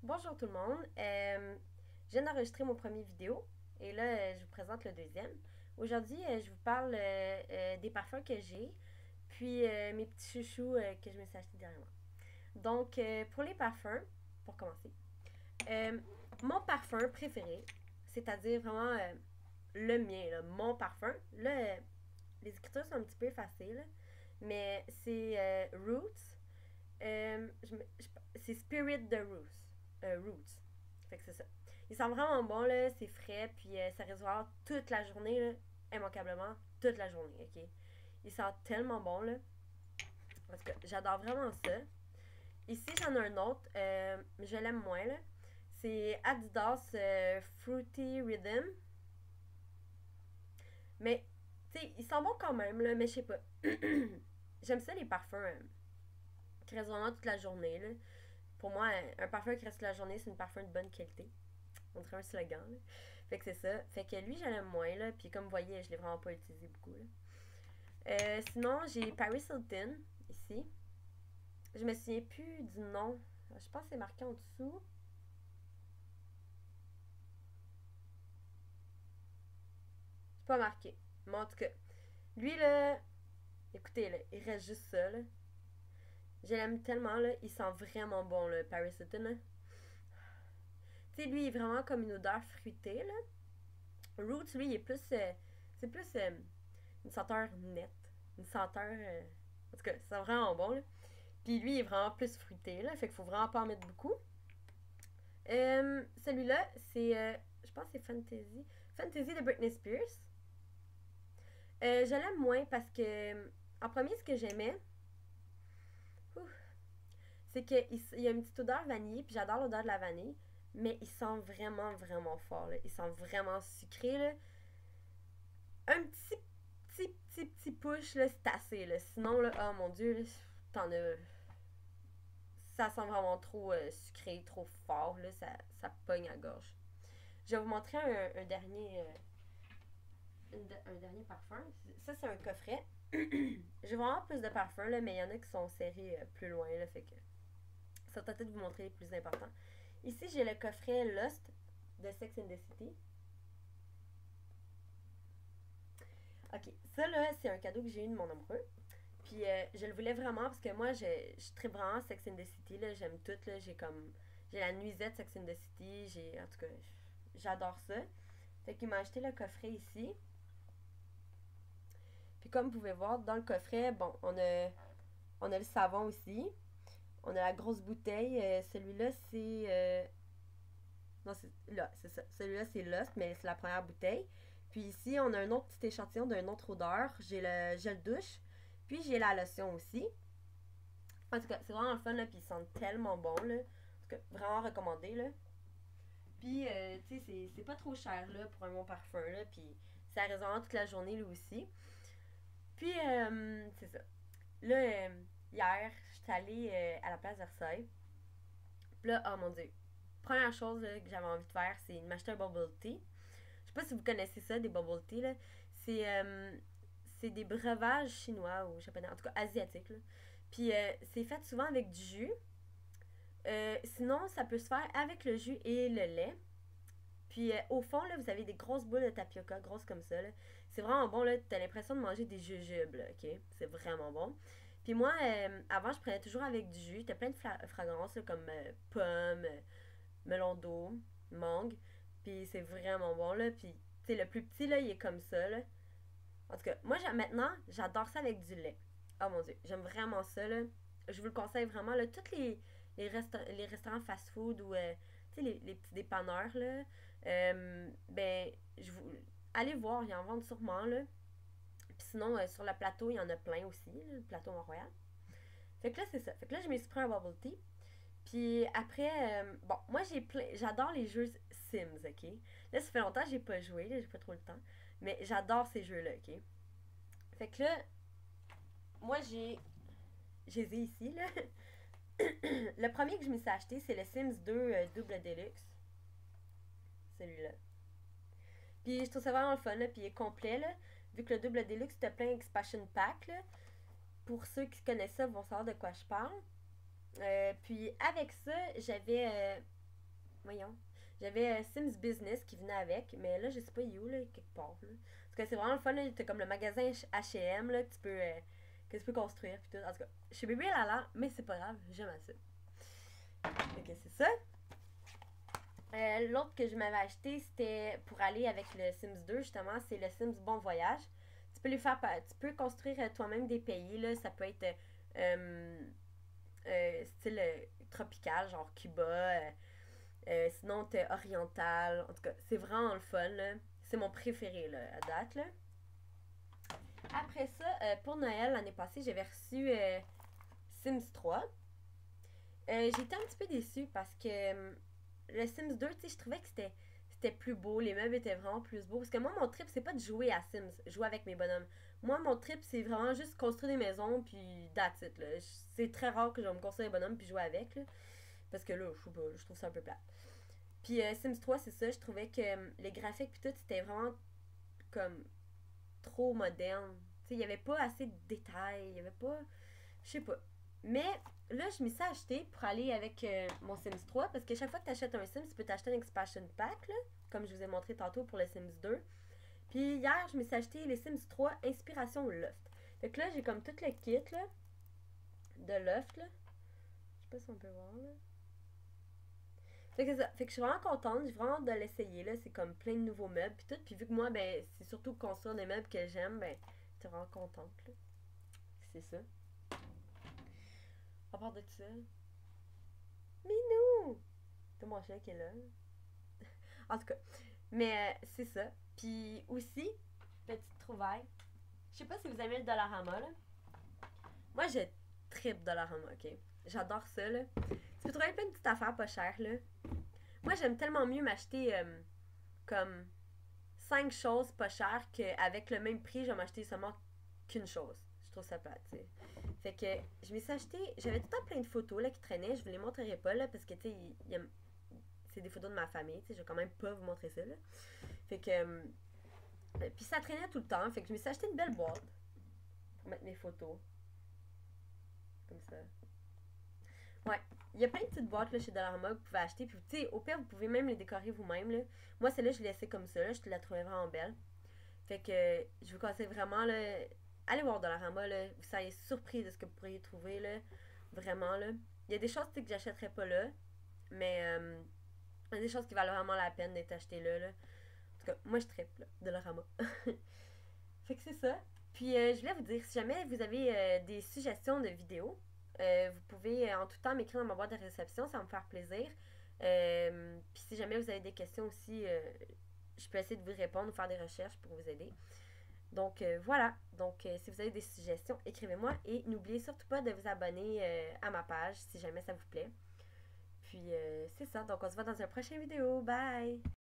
Bonjour tout le monde. Je viens d'enregistrer mon premier vidéo et là, je vous présente le deuxième. Aujourd'hui, je vous parle des parfums que j'ai, puis mes petits chouchous que je me suis achetés dernièrement. Donc, pour les parfums, pour commencer, euh, mon parfum préféré, c'est-à-dire vraiment le mien, là, mon parfum, là, les écritures sont un petit peu faciles, mais c'est Roots. C'est Spirit de Roots. Roots. Fait que c'est ça. Il sent vraiment bon, là. C'est frais, puis ça reste vraiment toute la journée, là. Immanquablement, toute la journée, ok? Il sent tellement bon, là. Parce que j'adore vraiment ça. Ici, j'en ai un autre. Je l'aime moins, là. C'est Adidas Fruity Rhythm. Mais, tu sais, il sent bon quand même, là. Mais je sais pas. J'aime ça, les parfums qui restent vraiment toute la journée, là. Pour moi, un parfum qui reste toute la journée, c'est un parfum de bonne qualité. On dirait un slogan, là. Fait que c'est ça. Fait que lui, j'aime moins, là. Puis comme vous voyez, je l'ai vraiment pas utilisé beaucoup, là. Sinon, j'ai Paris Hilton, ici. Je me souviens plus du nom. Je pense que c'est marqué en dessous. C'est pas marqué. Mais en tout cas, lui, là, écoutez, là, il reste juste ça, là. Je l'aime tellement, là. Il sent vraiment bon, le Paris Hilton, là. Tu sais, lui, il est vraiment comme une odeur fruitée, là. Roots, lui, il est plus. C'est plus une senteur nette. Une senteur. En tout cas, c'est vraiment bon, là. Puis lui, il est vraiment plus fruité, là. Fait qu'il faut vraiment pas en mettre beaucoup. Celui-là, c'est. Je pense que c'est Fantasy. Fantasy de Britney Spears. Je l'aime moins parce que. En premier, ce que j'aimais, c'est qu'il y a une petite odeur vanille, puis j'adore l'odeur de la vanille, mais il sent vraiment, vraiment fort, là. Il sent vraiment sucré, là. Un petit push, là, c'est assez, là. Sinon, là, oh mon dieu, là, t'en as. Ça sent vraiment trop sucré, trop fort, là. Ça pogne à gorge. Je vais vous montrer un dernier. Un dernier parfum. Ça, c'est un coffret. J'ai vraiment plus de parfums, là, mais il y en a qui sont serrés plus loin, là. Fait que ça va peut-être vous montrer les plus importants. Ici, j'ai le coffret Lost de Sex and the City. Ok, ça là, c'est un cadeau que j'ai eu de mon amoureux. Puis je le voulais vraiment parce que moi, je tripe vraiment Sex and the City, là. J'aime tout, là. J'ai comme. J'ai la nuisette Sex and the City. J'ai. En tout cas, j'adore ça. Fait qu'il m'a acheté le coffret ici. Puis comme vous pouvez voir, dans le coffret, bon, on a le savon aussi. On a la grosse bouteille. Celui-là, c'est. Non, c'est là, c'est ça. Celui-là, c'est Lost, mais c'est la première bouteille. Puis ici, on a un autre petit échantillon d'une autre odeur. J'ai le gel douche. Puis j'ai la lotion aussi. En tout cas, c'est vraiment le fun, là. Puis ils sentent tellement bon, là. En tout cas, vraiment recommandé, là. Puis, tu sais, c'est pas trop cher, là, pour un bon parfum, là. Puis ça reste vraiment toute la journée, lui aussi. Puis, c'est ça. Là, hier, j'étais allée à la place Versailles. Puis là, oh mon dieu. Première chose là, que j'avais envie de faire, c'est de m'acheter un bubble tea. Je sais pas si vous connaissez ça, des bubble tea, là. C'est des breuvages chinois ou japonais, en tout cas asiatiques, là. Puis c'est fait souvent avec du jus. Sinon, ça peut se faire avec le jus et le lait. Puis au fond, là, vous avez des grosses boules de tapioca, grosses comme ça. Là. C'est vraiment bon, là. T'as l'impression de manger des jujubes, là, ok? C'est vraiment bon. Puis moi, avant, je prenais toujours avec du jus. T'as plein de fragrances, là, comme pomme, melon d'eau, mangue. Puis c'est vraiment bon, là. Puis, tu sais, le plus petit, là, il est comme ça, là. En tout cas, moi, maintenant, j'adore ça avec du lait. Oh mon dieu, j'aime vraiment ça, là. Je vous le conseille vraiment, là. Tous les restaurants fast-food ou, tu sais, les petits dépanneurs, là. Ben, allez voir, ils en vendent sûrement, là. Puis sinon, sur le plateau, il y en a plein aussi, là, le plateau Mont-Royal. Fait que là, c'est ça. Fait que là, je me suis pris un bubble tea. Puis après, bon, moi j'adore les jeux Sims, ok? Là, ça fait longtemps que j'ai pas joué, là, j'ai pas trop le temps. Mais j'adore ces jeux-là, ok? Fait que là, moi j'ai ici, là. Le premier que je me suis acheté, c'est le Sims 2 Double Deluxe. Celui-là. Puis je trouve ça vraiment le fun, là, puis il est complet, là. Vu que le Double Deluxe, t'as plein d'expansion pack, là. Pour ceux qui connaissent ça, vont savoir de quoi je parle. Puis avec ça, j'avais voyons. J'avais Sims Business qui venait avec, mais là, je sais pas il est où, là, quelque part, là. En tout cas, c'est vraiment le fun, là. T'as comme le magasin H&M, là, que tu peux construire, puis tout. En tout cas, je suis bébé là, mais c'est pas grave, j'aime ça. Ok, c'est ça. L'autre que je m'avais acheté, c'était pour aller avec le Sims 2, justement, c'est le Sims Bon Voyage. Tu peux tu peux construire toi-même des pays, là. Ça peut être style tropical, genre Cuba. Sinon, t'es oriental. En tout cas, c'est vraiment le fun, là. C'est mon préféré, là, à date, là. Après ça, pour Noël, l'année passée, j'avais reçu Sims 3. J'étais un petit peu déçue parce que le Sims 2, tu sais, je trouvais que c'était plus beau, les meubles étaient vraiment plus beaux. Parce que moi, mon trip, c'est pas de jouer à Sims, jouer avec mes bonhommes. Moi, mon trip, c'est vraiment juste construire des maisons, puis that's it, là. C'est très rare que je vais me construire des bonhommes puis jouer avec, là. Parce que là, je sais pas, je trouve ça un peu plate. Puis Sims 3, c'est ça, je trouvais que les graphiques puis tout, c'était vraiment comme trop moderne. Tu sais, il y avait pas assez de détails, il y avait pas... Je sais pas. Mais là, je m'y suis acheté pour aller avec mon Sims 3 parce que chaque fois que tu achètes un Sims, tu peux t'acheter un expansion pack, là, comme je vous ai montré tantôt pour le Sims 2. Puis hier, je me suis acheté les Sims 3 Inspiration Loft. Fait que là, j'ai comme tout le kit là, de Loft. Là. Je sais pas si on peut voir. Là. Fait que, ça. Fait que je suis vraiment contente, j'ai vraiment hâte de l'essayer. Là. C'est comme plein de nouveaux meubles puis tout. Puis vu que moi, ben, c'est surtout construire des meubles que j'aime, ben, j'étais vraiment contente. Là. C'est ça. À part de ça, Minou! C'est mon chien qui est là. En tout cas, mais c'est ça. Puis aussi, petite trouvaille. Je sais pas si vous aimez le Dollarama, là. Moi, je tripe Dollarama, ok? J'adore ça, là. Tu peux trouver plein de petites affaires pas chères, là. Moi, j'aime tellement mieux m'acheter comme 5 choses pas chères qu'avec le même prix, je vais m'acheter seulement qu'une chose. Je trouve ça plate, tu sais. Fait que je me suis acheté. J'avais tout le temps plein de photos là, qui traînaient. Je vous les montrerai pas, là, parce que, tu sais, c'est des photos de ma famille, tu sais, je vais quand même pas vous montrer ça, là. Fait que. Puis ça traînait tout le temps, fait que je me suis acheté une belle boîte pour mettre mes photos. Comme ça. Ouais. Il y a plein de petites boîtes là, chez Dollarama que vous pouvez acheter. Puis, tu sais, au pire, vous pouvez même les décorer vous-même. Là. Moi, celle-là, je l'ai laissée comme ça. Là, je la trouvais vraiment belle. Fait que je vous conseille vraiment, là, allez voir Dollarama. Là, vous seriez surpris de ce que vous pourriez trouver. Là. Vraiment, là. Il y a des choses que j'achèterais pas là. Mais il y a des choses qui valent vraiment la peine d'être achetées là. Là. En tout cas, moi, je trippe, là, Dollarama. Fait que c'est ça. Puis je voulais vous dire, si jamais vous avez des suggestions de vidéos, vous pouvez en tout temps m'écrire dans ma boîte de réception, ça va me faire plaisir. Puis si jamais vous avez des questions aussi, je peux essayer de vous répondre ou faire des recherches pour vous aider. Donc voilà. Donc si vous avez des suggestions, écrivez-moi et n'oubliez surtout pas de vous abonner à ma page si jamais ça vous plaît. Puis c'est ça. Donc on se voit dans une prochaine vidéo. Bye!